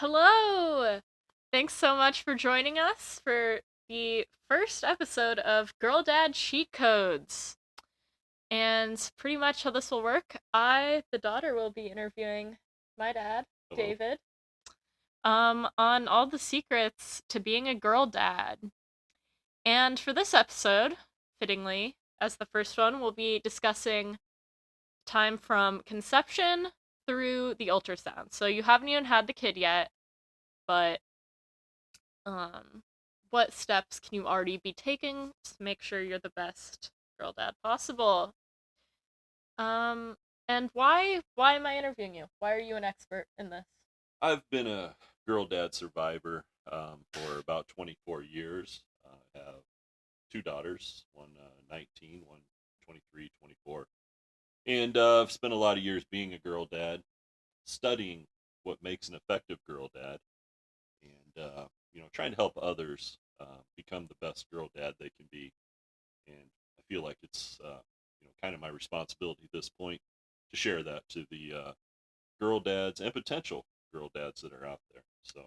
Hello! Thanks so much for joining us for the first episode of Girl Dad Cheat Codes. And pretty much how this will work, the daughter, will be interviewing my dad, Hello. David, on all the secrets to being a girl dad. And for this episode, fittingly, as the first one, we'll be discussing time from conception through the ultrasound. So you haven't even had the kid yet, but um what steps can you already be taking to make sure you're the best girl dad possible? Um and why am I interviewing you? Why are you an expert in this? I've been a girl dad survivor for about 24 years. I have two daughters, one 19, one 23, 24. And I've spent a lot of years being a girl dad, studying what makes an effective girl dad, and trying to help others become the best girl dad they can be. And I feel like it's kind of my responsibility at this point to share that to the girl dads and potential girl dads that are out there. So,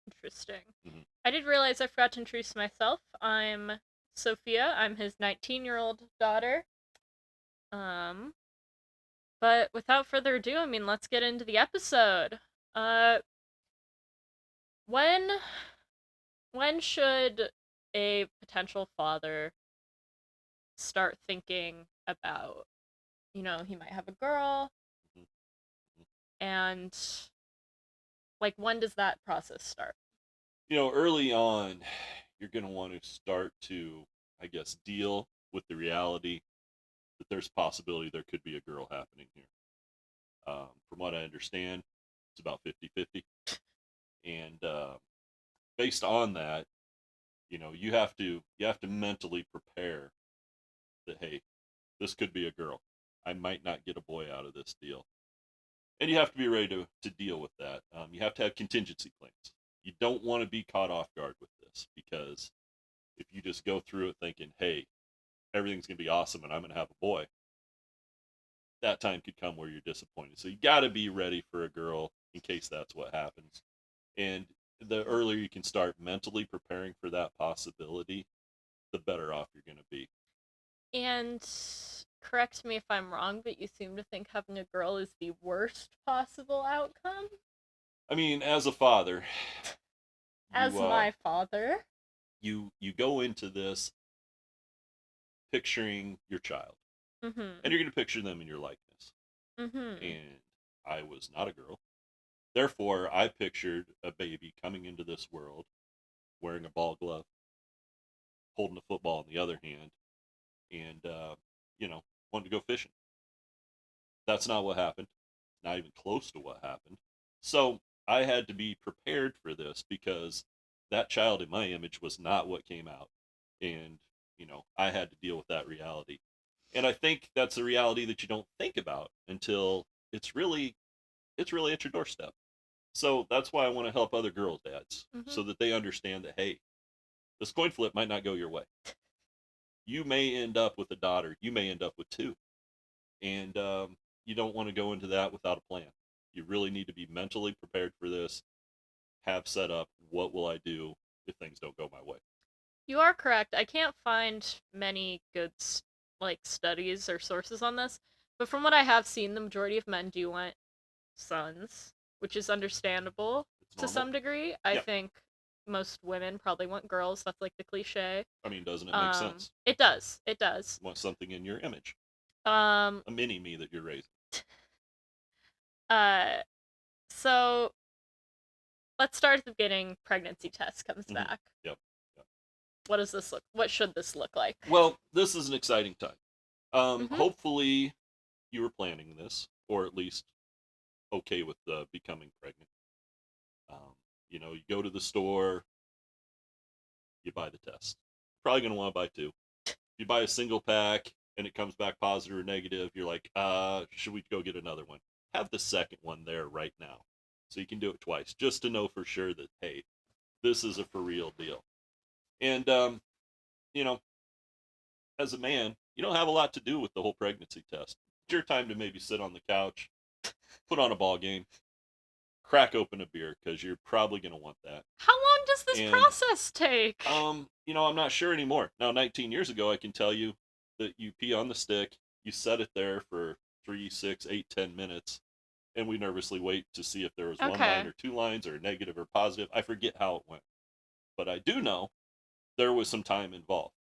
Interesting. mhm. I did realize I forgot to introduce myself. I'm Sophia. I'm his 19-year-old daughter. Um but without further ado, I mean, let's get into the episode. Uh when when should a potential father start thinking about, he might have a girl, Mhm. Mhm. and like when does that process start? Early on, you're going to want to start to, I guess, deal with the reality that there's a possibility there could be a girl happening here. From what I understand, it's about 50-50. And based on that, you have to mentally prepare that, hey, this could be a girl. I might not get a boy out of this deal. And you have to be ready to deal with that. You have to have contingency plans. You don't want to be caught off guard with this because if you just go through it thinking, hey, everything's going to be awesome and I'm going to have a boy, that time could come where you're disappointed. So you got to be ready for a girl in case that's what happens. And the earlier you can start mentally preparing for that possibility, the better off you're going to be. And correct me if I'm wrong, but you seem to think having a girl is the worst possible outcome. I mean, as a father, As you my father. you go into this picturing your child, and Mm-hmm. you're going to picture them in your likeness. Mm-hmm. And I was not a girl. Therefore, I pictured a baby coming into this world wearing a ball glove, holding a football in the other hand, and wanted to go fishing. That's not what happened. Not even close to what happened. So I had to be prepared for this because that child in my image was not what came out, and I had to deal with that reality. And I think that's a reality that you don't think about until it's really at your doorstep. So that's why I want to help other girls' dads Mm-hmm. so that they understand that, hey, this coin flip might not go your way. You may end up with a daughter. You may end up with two. And you don't want to go into that without a plan. You really need to be mentally prepared for this, have set up what will I do if things don't go my way. You are correct. I can't find many good studies or sources on this, but from what I have seen, the majority of men do want sons, which is understandable It's to normal. some degree. I Yeah. think most women probably want girls. That's like the cliche. I mean, doesn't it make sense? It does. It does. You want something in your image, Um, a mini me that you're raising. uh, so let's start at the beginning. Pregnancy test comes Mm-hmm. back. Yep. Yep. What does this look? What should this look like? Well, this is an exciting time. Mm-hmm. Hopefully, you were planning this, or at least okay with becoming pregnant. You go to the store, you buy the test. Probably going to want to buy two. If you buy a single pack and it comes back positive or negative, you're like, should we go get another one? Have the second one there right now. So you can do it twice just to know for sure that, hey, this is a for real deal. And, you know, as a man, you don't have a lot to do with the whole pregnancy test. It's your time to maybe sit on the couch, put on a ball game, crack open a beer because you're probably going to want that. How long does this And process take? I'm not sure anymore. Now, 19 years ago, I can tell you that you pee on the stick, you set it there for 3, 6, 8, 10 minutes, and we nervously wait to see if there was one line Okay. or two lines or negative or positive. I forget how it went, but I do know there was some time involved.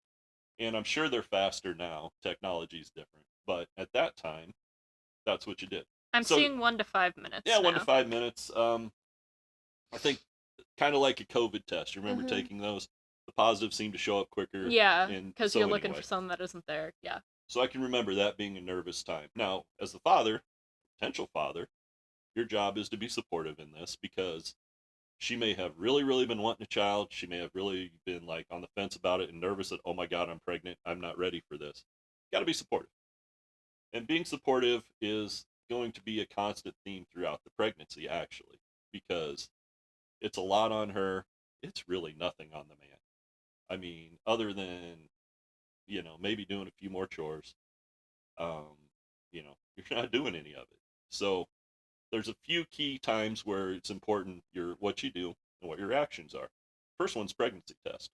And I'm sure they're faster now. Technology's different. But at that time, that's what you did. I'm So, seeing 1 to 5 yeah, minutes one to now. five minutes. I think kind of like a COVID test. You remember Mhm. taking those? The positives seem to show up quicker. Yeah, And because you're so, looking for anyway, something that isn't there. Yeah. so I can remember that being a nervous time. Now, as the father, potential father, your job is to be supportive in this because she may have really, really been wanting a child. She may have really been like on the fence about it and nervous that, oh my God, I'm pregnant. I'm not ready for this. Got to be supportive. And being supportive is going to be a constant theme throughout the pregnancy, actually, because it's a lot on her. It's really nothing on the man. I mean, other than, maybe doing a few more chores, um, you're not doing any of it. So there's a few key times where it's important what you do and what your actions are. First one's pregnancy test.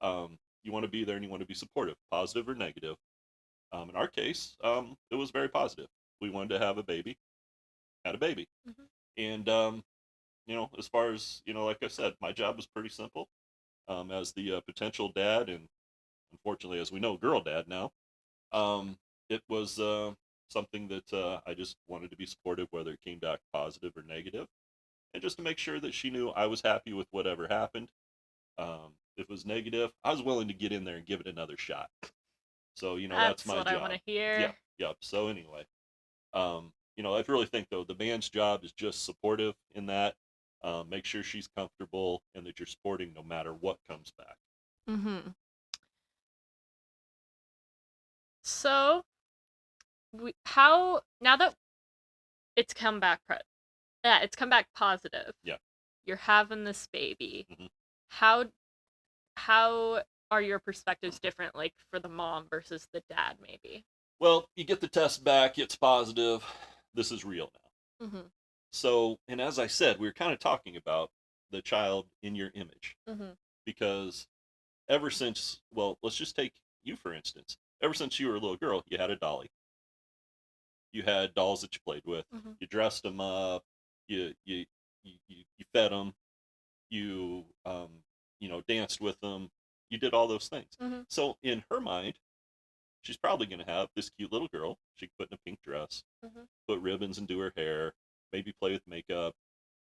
You want to be there and you want to be supportive, positive or negative. In our case, it was very positive. We wanted to have a baby, had a baby. Mhm. And, as far as, like I said, my job was pretty simple. As the potential dad, and unfortunately, as we know, girl dad now, um, it was something that I just wanted to be supportive, whether it came back positive or negative, and just to make sure that she knew I was happy with whatever happened. If it was negative, I was willing to get in there and give it another shot. So, that's That's my what I want job. to hear. Yep, yep. So anyway, I really think though the man's job is just supportive in that. Make sure she's comfortable and that you're supporting no matter what comes back. Mhm. So, how now that it's come back yeah, it's come back positive. Yeah. You're having this baby. Hmm. How how are your perspectives different, like for the mom versus the dad, maybe? Well, you get the test back, it's positive. This is real now. Mhm. So, and as I said, we were kind of talking about the child in your image Mhm. because ever since, well, let's just take you for instance. Ever since you were a little girl, you had a dolly. You had dolls that you played with. Mhm. You dressed them up. You fed them. You danced with them. You did all those things. Mhm. So in her mind, she's probably going to have this cute little girl she can put in a pink dress, Mhm. put ribbons and do her hair, maybe play with makeup,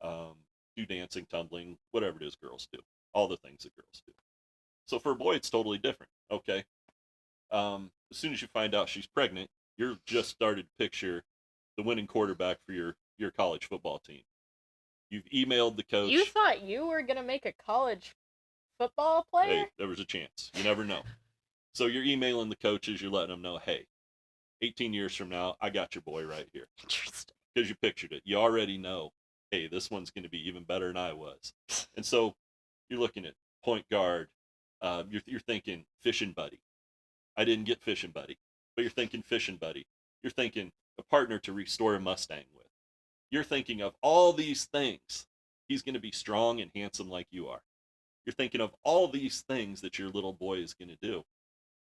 um, do dancing, tumbling, whatever it is girls do. All the things that girls do. So for a boy, it's totally different. Okay. As soon as you find out she's pregnant, you're just started to picture the winning quarterback for your college football team. You've emailed the You coach. thought you were gonna make a college football Hey, player? there was a chance. You never know. So you're emailing the coaches. You're letting them know, hey, 18 years from now, I got your boy right here Interesting. because you pictured it. You already know, hey, this one's going to be even better than I was. And so you're looking at point guard. You're thinking fishing buddy. I didn't get fishing buddy, but you're thinking fishing buddy. You're thinking a partner to restore a Mustang with. You're thinking of all these things. He's going to be strong and handsome like you are. You're thinking of all these things that your little boy is going to do.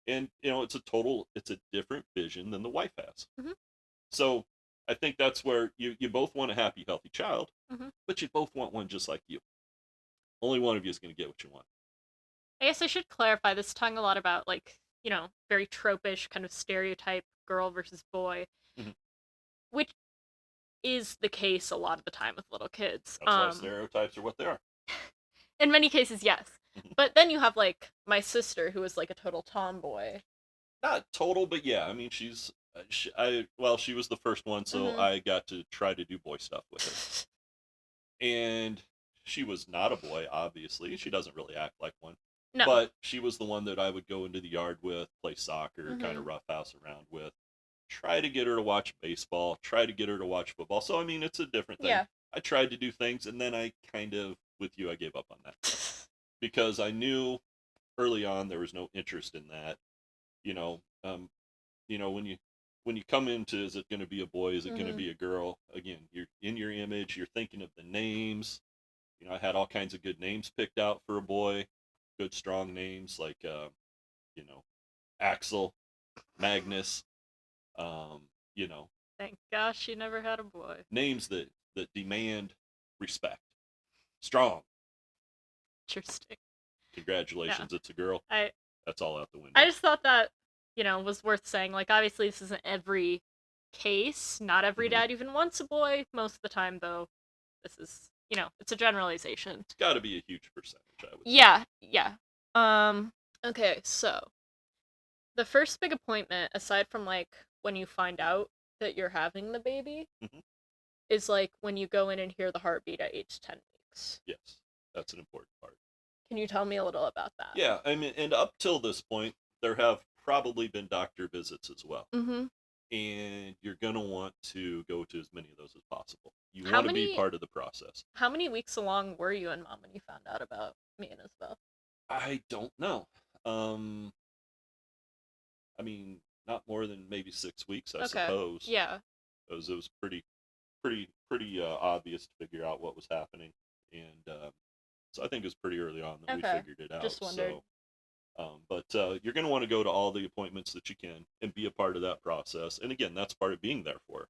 And, it's a different vision than the wife has. Mhm. So I think that's where you both want a happy, healthy child, Mhm. but you both want one just like you. Only one of you is going to get what you want. I guess I should clarify this, talking a lot about, like, very tropish kind of stereotype girl versus boy, Mm-hmm. which is the case a lot of the time with little kids. That's why stereotypes are what they are. In many cases, yes. Mm-hmm. But then you have like my sister who is like a total tomboy. Not total, but yeah. I mean, she was the first one, so Mhm. I got to try to do boy stuff with her. And she was not a boy, obviously. She doesn't really act like one. No. But she was the one that I would go into the yard with, play soccer, kind of Mhm. roughhouse around with, try to get her to watch baseball, try to get her to watch football. So, I mean, it's a different thing. Yeah. I tried to do things, and then I kind of, with you, I gave up on that because I knew early on there was no interest in that. You know, um, when when you come into, is it going to be a boy? Is it going to Mhm. be a girl? Again, you're in your image. You're thinking of the names. I had all kinds of good names picked out for a boy, good strong names like you know, Axel, Magnus. Um, you know, Thank gosh she never had a boy. names that demand respect. Strong. Interesting. Yeah. Congratulations, it's a girl. I That's all out the I window. just thought that, was worth saying. Like, obviously, this isn't every case. Not every Mm-hmm. dad even wants a boy. Most of the time, though, this is, it's a generalization. It's got to be a huge percentage, I would say. Yeah, yeah. Um, okay, so the first big appointment, aside from like when you find out that you're having the baby, Mm-hmm. is like when you go in and hear the heartbeat at age 10 weeks. Yes, that's an important part. Can you tell me a little about that? Yeah, I mean, and up till this point, there have probably been doctor visits as well. Mm-hmm. And you're going to want to go to as many of those as possible. You How want to be many part of the process. how many weeks along were you and mom when you found out about me and Isabel? I don't know. Um, I mean, not more than maybe 6 weeks, I Okay. suppose. Yeah. It was pretty obvious to figure out what was happening, and so I think it was pretty early on that we Okay. figured it out. Just wondered. So, but you're going to want to go to all the appointments that you can and be a part of that process. And again, that's part of being there for her.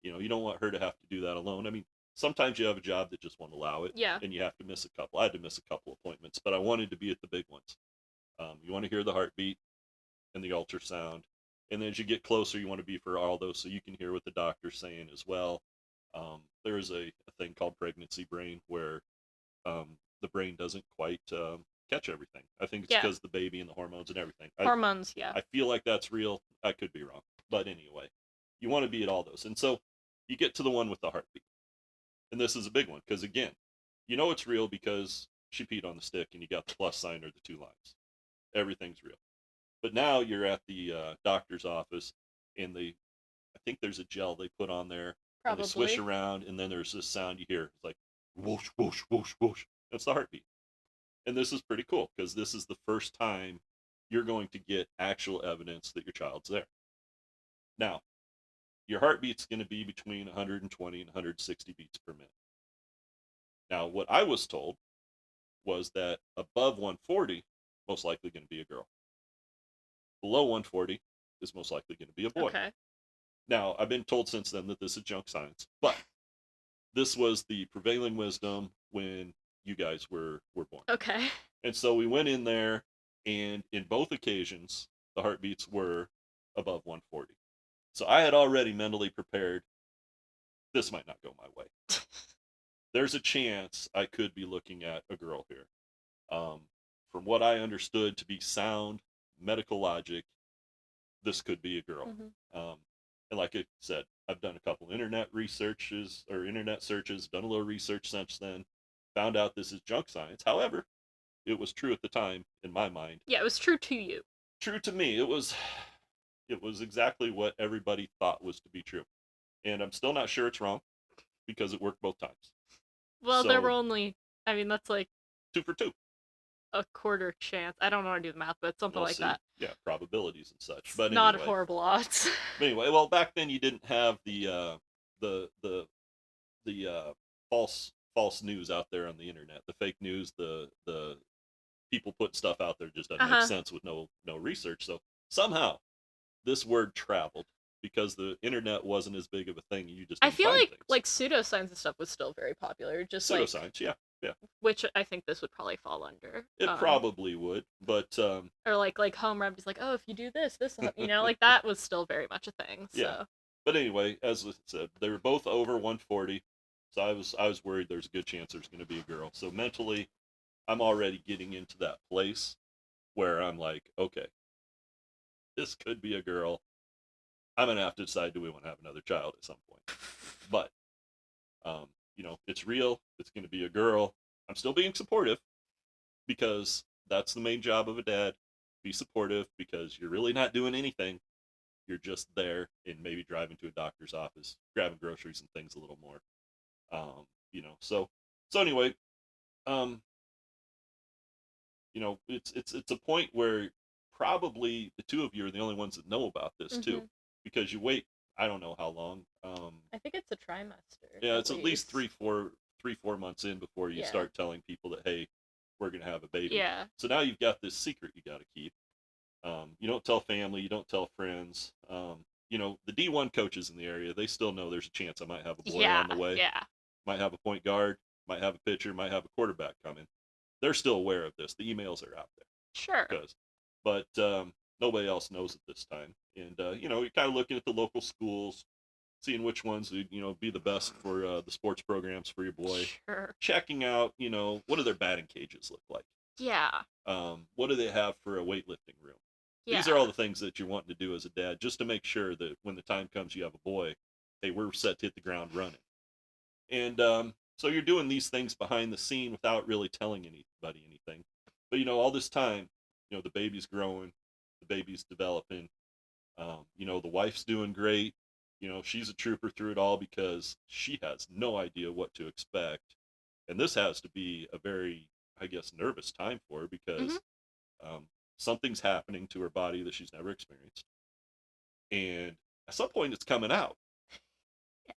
You don't want her to have to do that alone. I mean, sometimes you have a job that just won't allow it, Yeah. and you have to miss a couple. I had to miss a couple appointments, but I wanted to be at the big ones. You want to hear the heartbeat and the ultrasound, and then as you get closer, you want to be for all those so you can hear what the doctor's saying as well. There is a thing called pregnancy brain where the brain doesn't quite catch everything. I think it's Yeah. because the baby and the hormones and everything. Hormones, yeah. I feel like that's real. I could be wrong, but anyway, you want to be at all those, and so you get to the one with the heartbeat, and this is a big one because again, it's real because she peed on the stick and you got the plus sign or the two lines. Everything's real. But now you're at the doctor's office, and I think there's a gel they put on there, and they swish Probably. around, and then there's this sound you hear. It's like whoosh, whoosh, whoosh, whoosh. That's the heartbeat. And this is pretty cool because this is the first time you're going to get actual evidence that your child's there. Now, your heartbeat's going to be between 120 and 160 beats per minute. Now, what I was told was that above 140, most likely going to be a girl. Below 140 is most likely going to be a boy. Okay. Now, I've been told since then that this is junk science, but this was the prevailing wisdom when you guys were born. Okay. And so we went in there, and in both occasions, the heartbeats were above 140. So I had already mentally prepared, this might not go my way. There's a chance I could be looking at a girl here. Um, from what I understood to be sound medical logic, this could be a girl. Mm-hmm. Um, and like I said, I've done a couple internet searches, done a little research since then, found out this is junk science. However, it was true at the time in my mind. Yeah, it was true to you. True to me, it was exactly what everybody thought was to be true. And I'm still not sure it's wrong because it worked both times. Well, there were So only, I mean, that's like two for two. a quarter chance. I don't know how to do the math, but something We'll like see. that. Yeah, probabilities and such. It's But not anyway, horrible odds. well, back then you didn't have the false news out there on the internet, the fake news, the people put stuff out there just doesn't make Uh-huh. sense with no research. So somehow this word traveled because the internet wasn't as big of a thing. You just I didn't feel find like things. like pseudoscience and stuff was still very popular, just like Pseudoscience, yeah, yeah, which I think this would probably fall under. it probably would, but Or like home remedies, like, oh, if you do this will help, like that was still very much a thing. yeah. So But anyway, as I said, they were both over 140, so I was worried there's a good chance there's going to be a girl. So mentally, I'm already getting into that place where I'm like, okay, this could be a girl. I'm gonna have to decide, do we want to have another child at some point? But um, it's real. It's going to be a girl. I'm still being supportive because that's the main job of a dad. Be supportive because you're really not doing anything. You're just there and maybe driving to a doctor's office, grabbing groceries and things a little more. So anyway, um, it's a point where probably the two of you are the only ones that know about this too, mhm. because you wait. I don't know how long. I think it's a trimester Yeah, at it's at least least. 3, 4 months in before you Yeah. start telling people that, hey, we're gonna have a baby. Yeah. So now you've got this secret you got to keep. You don't tell family, you don't tell friends. The D1 coaches in the area, they still know there's a chance I might have a boy Yeah. on the way. Yeah. Might have a point guard, might have a pitcher, might have a quarterback coming. They're still aware of this. The emails are out there Sure. because, but nobody else knows at this time. And you're kind of looking at the local schools, seeing which ones would be the best for the sports programs for your boy. Sure. Checking out, what do their batting cages look like? Yeah. What do they have for a weightlifting room? These are all Yeah. the things that you're wanting to do as a dad, just to make sure that when the time comes you have a boy, hey, we're set to hit the ground running. And so you're doing these things behind the scene without really telling anybody anything. But all this time, the baby's growing, the baby's developing. The wife's doing great. She's a trooper through it all because she has no idea what to expect. And this has to be a very, I guess, nervous time for her Mhm. because um, something's happening to her body that she's never experienced. And at some point, it's coming out.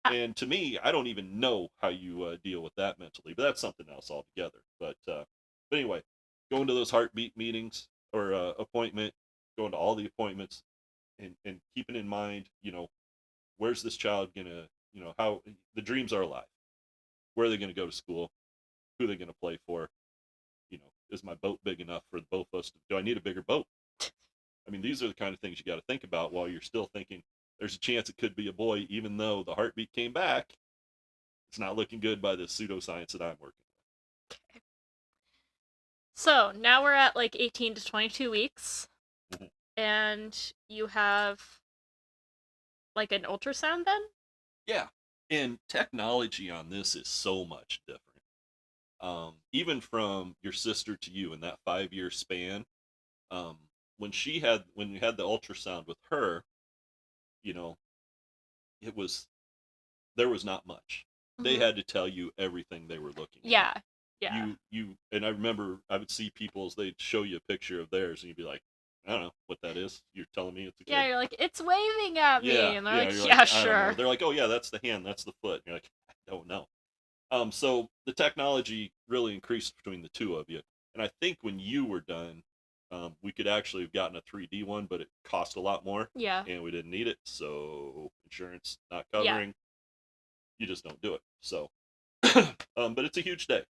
Yeah. And to me, I don't even know how you deal with that mentally, but that's something else altogether. But anyway, going to those heartbeat meetings or appointment, going to all the appointments, and keeping in mind, where's this child gonna, how the dreams are alive. Where are they gonna go to school? Who are they gonna play for? Is my boat big enough for both of us? Do I need a bigger boat? I mean, these are the kind of things you got to think about while you're still thinking there's a chance it could be a boy, even though the heartbeat came back. It's not looking good by the pseudoscience that I'm working So now we're at like 18 to 22 weeks, with. Mhm. and you have like an ultrasound then? Yeah. And technology on this is so much different. Even from your sister to you in that 5 year span, um, when you had the ultrasound with her, you know, it was there was not much. They Mm-hmm. had to tell you everything they were looking at. Yeah. Yeah. And I remember I would see people as they'd show you a picture of theirs and you'd be like, I don't know what that is. You're telling me it's a Yeah, kid. you're like, it's waving at me. Yeah, And they're yeah. like, You're like, yeah, I don't know. sure. They're like, oh yeah, that's the hand, that's the foot. You're like, I don't know. So the technology really increased between the two of you. And I think when you were done, we could actually have gotten a 3D one, but it cost a lot more Yeah. and we didn't need it. So insurance not Yeah. covering, you just don't do it. So, but it's a huge day.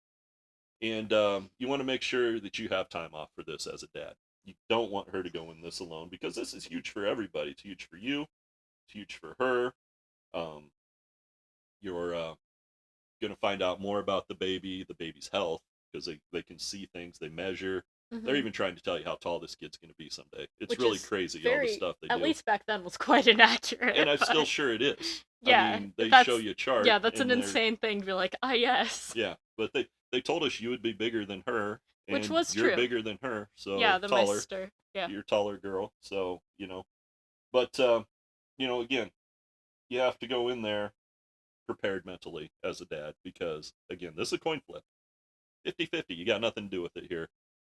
And you want to make sure that you have time off for this as a dad. You don't want her to go in this alone because this is huge for everybody. It's huge for you. It's huge for her. Um, you're going to find out more about the baby's health, because they can see things, they measure. They're Mm-hmm. even trying to tell you how tall this kid's going to be someday. It's Which really is crazy, all the very, stuff they at do. least back then, was quite inaccurate. And I'm still But sure it is. I yeah, mean, they show that's you a chart yeah, that's an and they're, insane thing to be like, ah, yes, yeah, but they told us you would be bigger than her which and was you're true. bigger than her, Yeah, so than my taller. sister. Yeah. You're a taller girl, so but again, you have to go in there prepared mentally as a dad because again, this is a coin flip. 50-50. You got nothing to do with it here.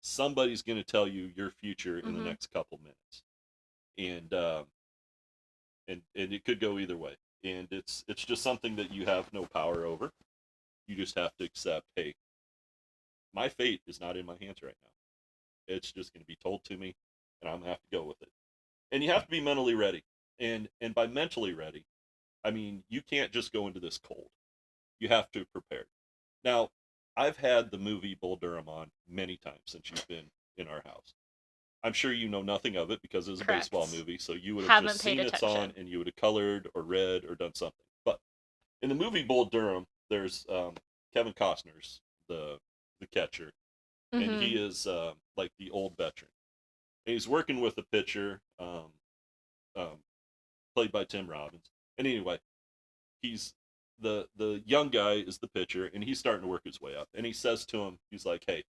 Somebody's going to tell you your future in the Mm-hmm. next couple minutes. And it could go either way. And it's just something that you have no power over. You just have to accept, hey, my fate is not in my hands right now. It's just going to be told to me and I'm going to have to go with it. And you have to be mentally ready. And by mentally ready, I mean you can't just go into this cold. You have to prepare. Now, I've had the movie Bull Durham on many times since you've been in our house. I'm sure you know nothing of it because it was a baseball Correct. movie, so you would have just Haven't paid seen it's on attention. and you would have colored or read or done something. But in the movie Bull Durham, there's Kevin Costner's the catcher, and Mm-hmm. he is like the old veteran. And he's working with a pitcher um, played by Tim Robbins. And anyway, he's the young guy is the pitcher, and he's starting to work his way up. And he says to him, he's like, "Hey,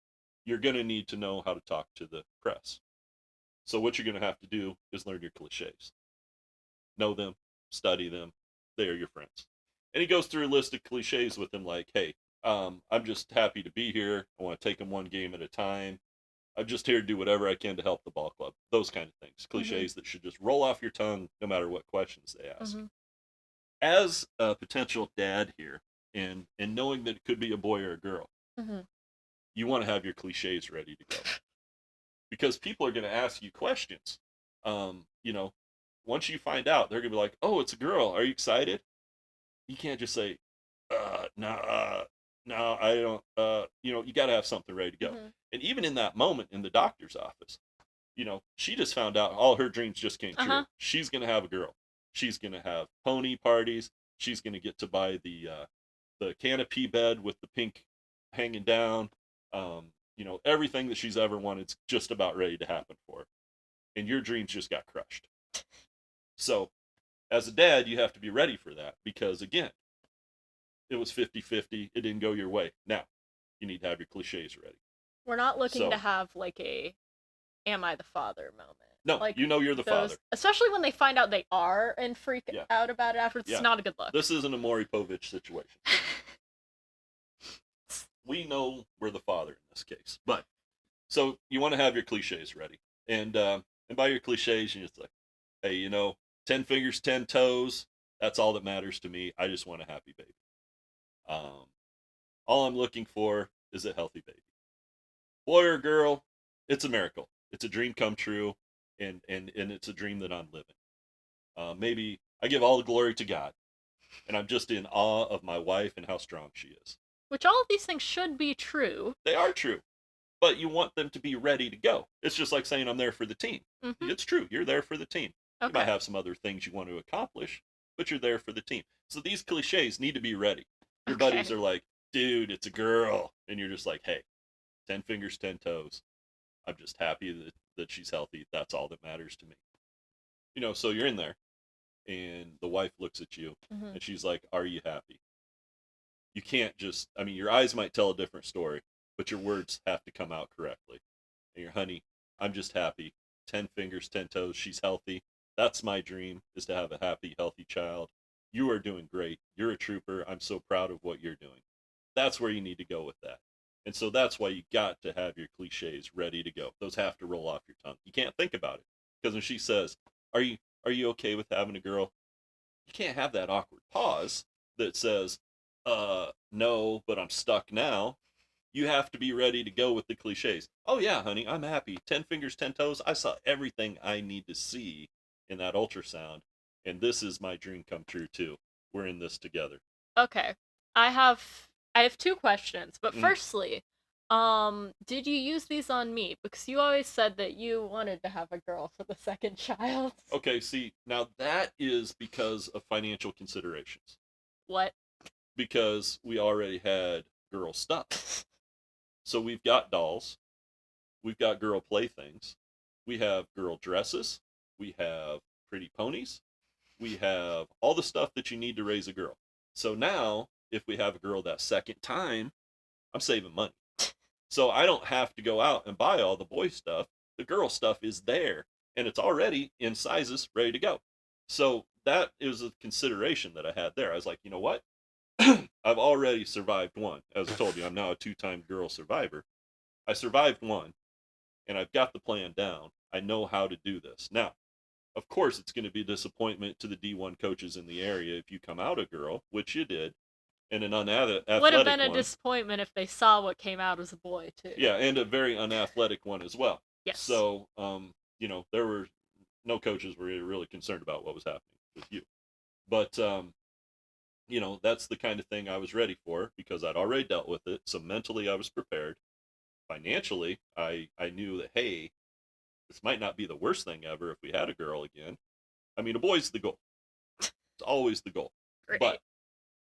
you're gonna need to know how to talk to the press. So what you're gonna have to do is learn your cliches, know them, study them. They are your friends." And he goes through a list of cliches with him, like, "Hey, I'm just happy to be here. I want to take them one game at a time. I'm just here to do whatever I can to help the ball club. Those kind of things. Mhm. Cliches that should just roll off your tongue no matter what questions they ask. Mhm. As a potential dad here, and knowing that it could be a boy or a girl, Mhm. you want to have your cliches ready to go because people are going to ask you questions. You know, once you find out, they're going to be like, "Oh, it's a girl. Are you excited?" You can't just say, no, no, I don't." You got to have something ready to go. Mhm. And even in that moment in the doctor's office, she just found out all her dreams just came Uh-huh. true. She's going to have a girl. She's going to have pony parties. She's going to get to buy the canopy bed with the pink hanging down. Everything that she's ever wanted's just about ready to happen for her. And your dreams just got crushed. So, as a dad, you have to be ready for that because, again, it was 50-50. It didn't go your way. Now, you need to have your cliches ready. We're not looking to So, have like a "Am I the father?" moment. no, Like you're the those, father. especially when they find out they are and freak Yeah, out about it afterwards. It's yeah. not a good look. This isn't a Maury Povich situation. We know we're the father in this case. But, so you want to have your cliches ready. And by your cliches, you're just like, hey, 10 fingers, 10 toes. That's all that matters to me. I just want a happy baby. Um, all I'm looking for is a healthy baby. Boy or girl, it's a miracle. It's a dream come true, and it's a dream that I'm living. Maybe I give all the glory to God, and I'm just in awe of my wife and how strong she is. Which all of these things should be true. They are true, but you want them to be ready to go. It's just like saying I'm there for the team. Mhm. It's true. You're there for the team. You might Okay. have some other things you want to accomplish, but you're there for the team. So these cliches need to be ready. Your buddies Okay. are like, dude, it's a girl. And you're just like, hey, 10 fingers, 10 toes. I'm just happy that she's healthy. That's all that matters to me. So you're in there, and the wife looks at you, Mhm. and she's like, are you happy? You can't just, I mean, your eyes might tell a different story, but your words have to come out correctly. And your honey, I'm just happy. 10 fingers, 10 toes. She's healthy. That's my dream, is to have a happy, healthy child. You are doing great. You're a trooper. I'm so proud of what you're doing. That's where you need to go with that. And so that's why you got to have your cliches ready to go. Those have to roll off your tongue. You can't think about it. Because when she says, are you okay with having a girl? You can't have that awkward pause that says, no, but I'm stuck now. You have to be ready to go with the cliches. Oh yeah, honey, I'm happy. 10 fingers, 10 toes. I saw everything I need to see in that ultrasound, and this is my dream come true too. We're in this together. Okay. I have I have two questions, but Mm. firstly, did you use these on me? Because you always said that you wanted to have a girl for the second child. Okay, see, now that is because of financial considerations. What? Because we already had girl stuff. So we've got dolls, we've got girl playthings, we have girl dresses, we have pretty ponies, we have all the stuff that you need to raise a girl. So now, if we have a girl that second time, I'm saving money. So I don't have to go out and buy all the boy stuff. The girl stuff is there, and it's already in sizes ready to go. So that is a consideration that I had there. I was like, you know what? I've already survived one. As I told you, I'm now a 2-time girl survivor. I survived one, and I've got the plan down. I know how to do this. Now, of course, it's going to be a disappointment to the D1 coaches in the area if you come out a girl, which you did, and an Would have unathletic been a one. disappointment if they saw what came out as a boy, too. Yeah, and a very unathletic one as well. Yes. So, there were no coaches were really concerned about what was happening with you. But, that's the kind of thing I was ready for because I'd already dealt with it. So mentally, I was prepared. Financially, I knew that, hey, this might not be the worst thing ever if we had a girl again. I mean, a boy's the goal. It's always the goal. But Great.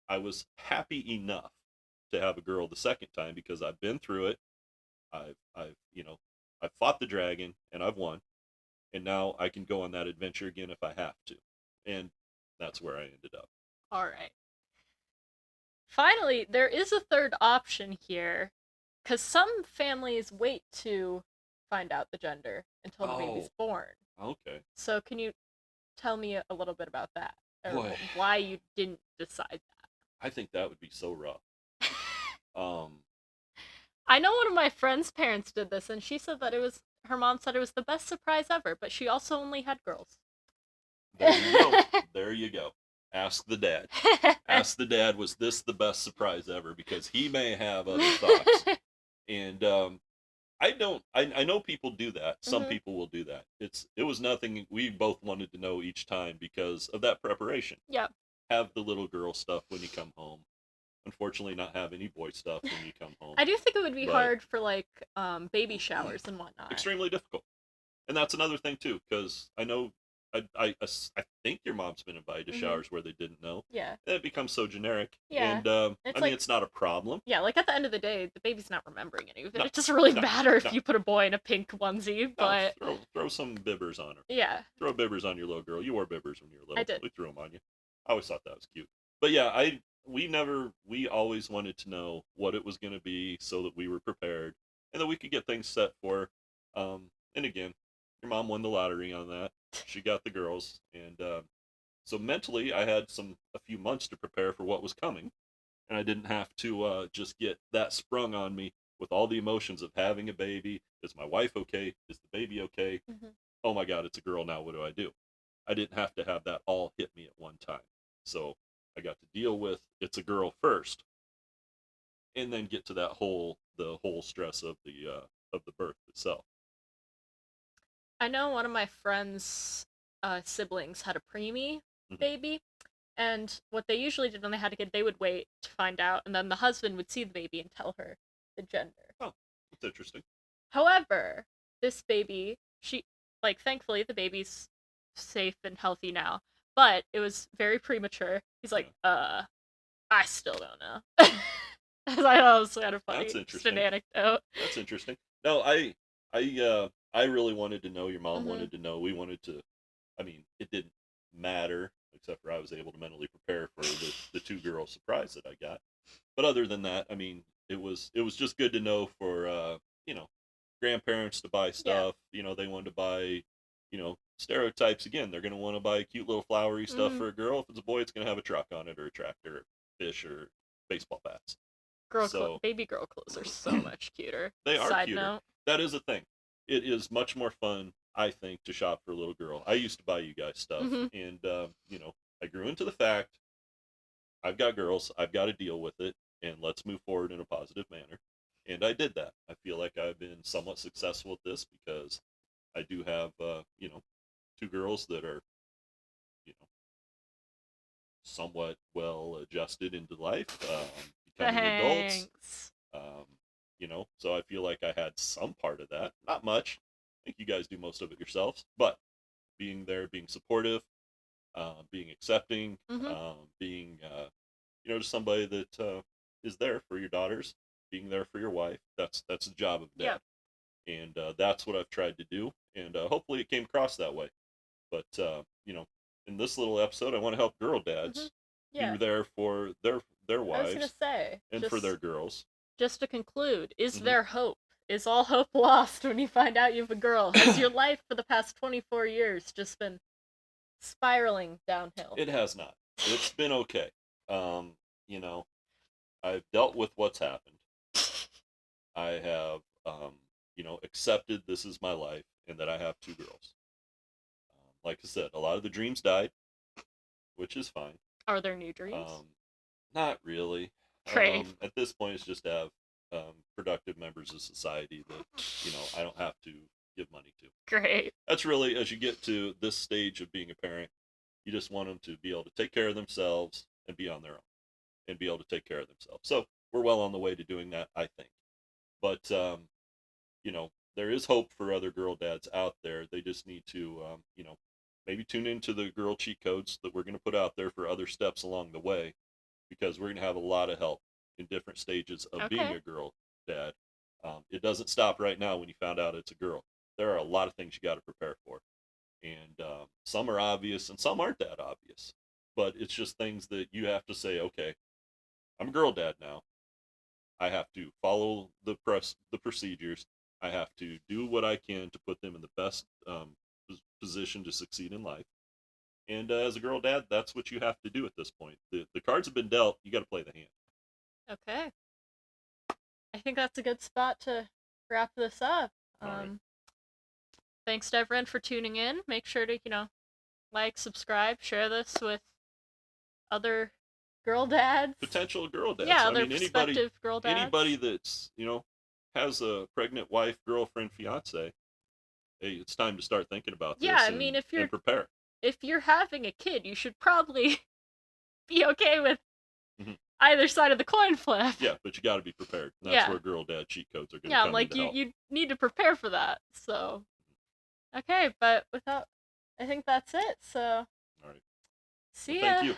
I was happy enough to have a girl the second time because I've been through it. I've fought the dragon and I've won, and now I can go on that adventure again if I have to, and that's where I ended up. All right. Finally, there is a third option here, because some families wait to find out the gender until the baby's Oh, born. okay. So, can you tell me a little bit about that, or Boy, why you didn't decide I think that would be so rough. that? Um, I know one of my friend's parents did this, and she said that her mom said it was the best surprise ever, but she also only had girls. There you go. There you go. Ask the dad. Ask the dad, was this the best surprise ever? Because he may have other thoughts. And I don't. I know people do that. Some hmm people will do that. It was nothing. We both wanted to know each time because of that preparation. Yeah. Have the little girl stuff when you come home. Unfortunately, not have any boy stuff when you come home. I do think it would be But hard for like baby showers and whatnot. extremely difficult. And that's another thing too, because I know I think your mom's been invited to hmm showers where they didn't know. Yeah. And it becomes so generic, Yeah. and I It's mean like it's not a problem. yeah, like at the end of the day, the baby's not remembering any of it. No, It doesn't really no, matter if no, you put a boy in a pink onesie, no. but Throw some bibbers on her. yeah, Throw bibbers on your little girl. You wore bibbers when you were I little. did. We threw them on you. I always thought that was cute. But yeah, we always wanted to know what it was going to be so that we were prepared and that we could get things set for. And again, your mom won the lottery on that. She got the girls, and so mentally, I had a few months to prepare for what was coming, and I didn't have to just get that sprung on me with all the emotions of having a baby. Is my wife okay? Is the baby okay? hmm Oh my God, it's a girl now. What do I do? I didn't have to have that all hit me at one time. So I got to deal with it's a girl first, and then get to the whole stress of the birth itself. I know one of my friends' siblings had a preemie Mm-hmm. baby, and what they usually did when they had a kid, they would wait to find out, and then the husband would see the baby and tell her the gender. Oh, that's interesting. However, this baby, thankfully, the baby's safe and healthy now, but it was very premature. He's Yeah, like, I still don't know. I thought that was kind of that's funny. Just an interesting. anecdote. That's interesting. No, I really wanted to know. Your mom hmm wanted to know. We wanted to. I mean, it didn't matter except for I was able to mentally prepare for the two girl surprise that I got. But other than that, I mean, it was just good to know for you know grandparents to buy Yeah. stuff. They wanted to buy stereotypes again. They're going to want to buy cute little flowery stuff hmm for a girl. If it's a boy, it's going to have a truck on it or a tractor, or fish or baseball bats. So Baby girl clothes are so much cuter. they are Side cuter. note. That is a thing. It is much more fun, I think, to shop for a little girl. I used to buy you guys stuff, hmm and I grew into the fact I've got girls, I've got to deal with it, and let's move forward in a positive manner. And I did that. I feel like I've been somewhat successful at this because I do have, two girls that are, you know, somewhat well adjusted into life, becoming adults. Thanks. Um, so I feel like I had some part of that. Not much. I think you guys do most of it yourselves, but being there, being supportive, being accepting, hmm being, just somebody that is there for your daughters, being there for your wife. That's the job of Yeah. dad, and that's what I've tried to do, and hopefully it came across that way. But in this little episode, I want to help girl hmm dads be Yeah. there for their I was gonna wives say, and for their girls. just to conclude, is Hmm. there hope? Is all hope lost when you find out you have a girl? Has your life for the past 24 years just been spiraling downhill? It has not. It's been okay. Um, you know, I've dealt with what's happened. I have, accepted this is my life and that I have two girls. Like I said, a lot of the dreams died, which is fine. Are there new dreams? Um, Not really. Great. At this point, it's just to have productive members of society that, I don't have to give money to. Great. That's really, as you get to this stage of being a parent, you just want them to be able to take care of themselves and be on their own and be able to take care of themselves. So we're well on the way to doing that, I think. But there is hope for other girl dads out there. They just need to, maybe tune into the girl cheat codes that we're going to put out there for other steps along the way, because we're going to have a lot of help in different stages of being Okay. a girl dad. It doesn't stop right now when you found out it's a girl. There are a lot of things you got to prepare for, and some are obvious and some aren't that obvious. But it's just things that you have to say, okay, I'm a girl dad now. I have to follow the procedures. I have to do what I can to put them in the best position to succeed in life. And as a girl dad, that's what you have to do at this point. The cards have been dealt. You got to play the hand. Okay. I think that's a good spot to wrap this up. All right. Um, Thanks to everyone for tuning in. Make sure to, like, subscribe, share this with other girl dads. Potential girl dads. Yeah, I other mean, anybody, prospective girl anybody dads. that's has a pregnant wife, girlfriend, fiance. Hey, it's time to start thinking about Yeah, this I mean, and prepare. if you're having a kid, you should probably be okay with Hmm. either side of the coin flip. Yeah, but you got to be prepared. And that's Yeah. where girl dad cheat codes are going to Yeah, come in like to help. you need to prepare for that. So, okay, but without I think that's it. So, All right. Well, see thank ya. you.